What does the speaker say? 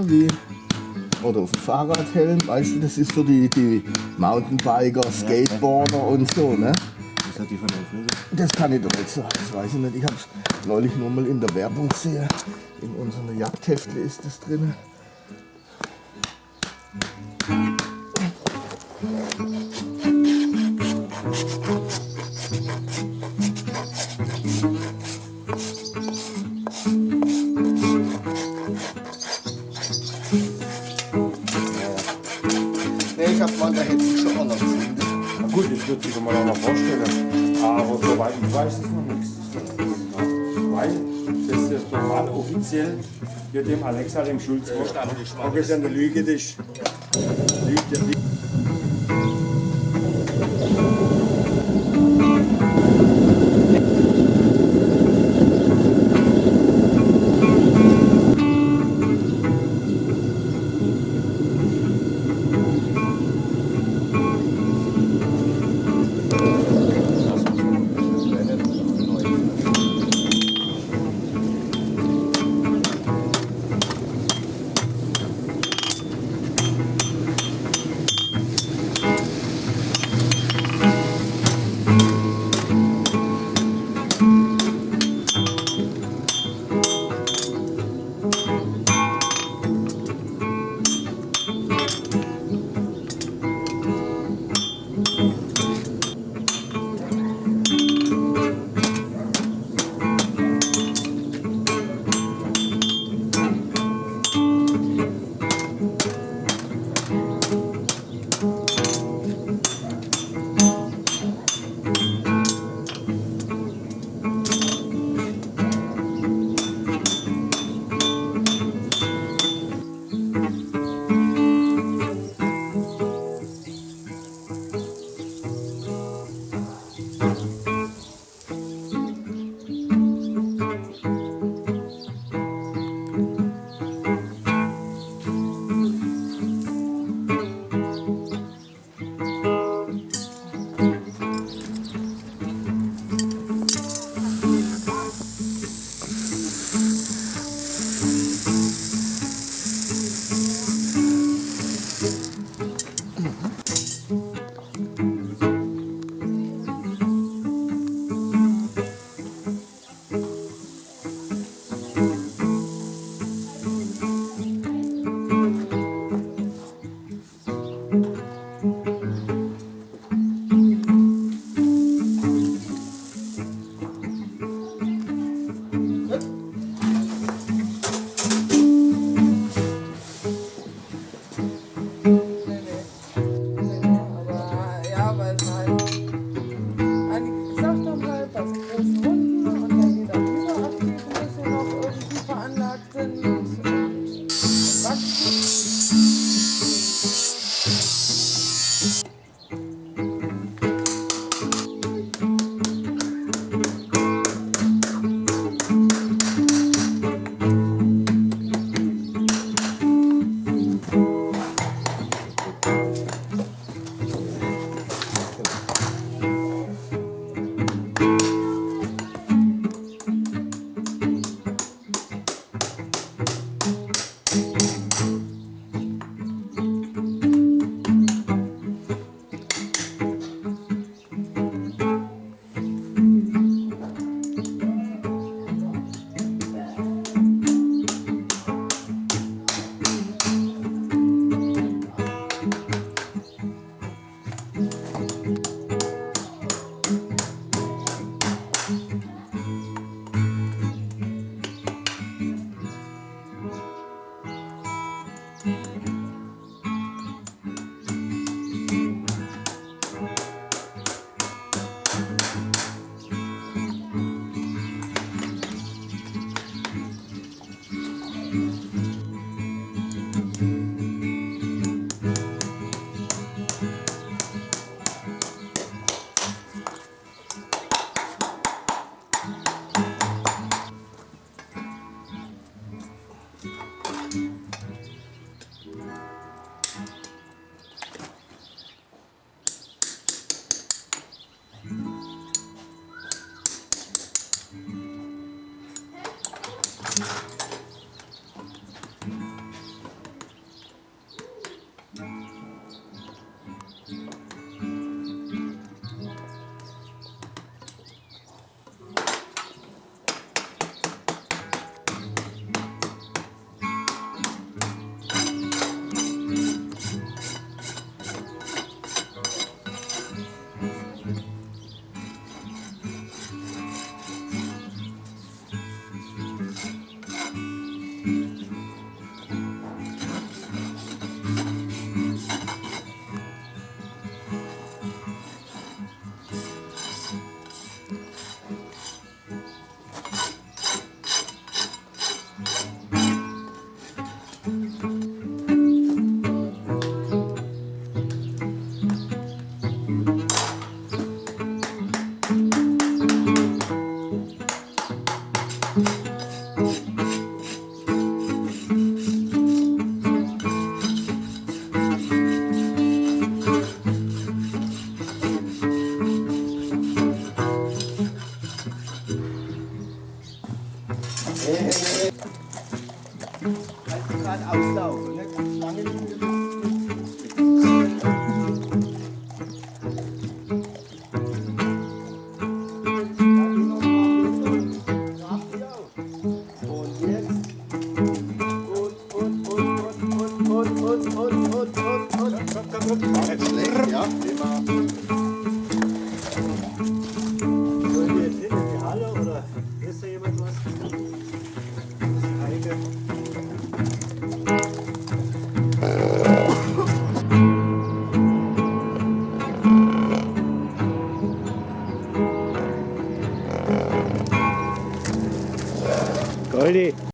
machen wie oder auf dem Fahrradhelm, weißt du, das ist für die Mountainbiker, Skateboarder und so, ne? Was hat die von der Auflösung? Das kann ich doch nicht sagen, das weiß ich nicht. Ich habe es neulich nur mal in der Werbung gesehen. In unserem Jagdheftle ist das drin. Ich hab mal, da hätte ich schon auch noch gesehen. Na gut, das wird sich mal auch noch vorstellen. Aber soweit ich weiß, ist noch nichts. Weil das ist normal offiziell wird dem Alexa, dem Schulz, ob es eine Lüge ist. Lüge. gerade auslaufen. Nicht lange liegen. Nicht schlecht, ja. Sollen wir jetzt hin in die Halle oder ist da jemand was? Heike. Goldi.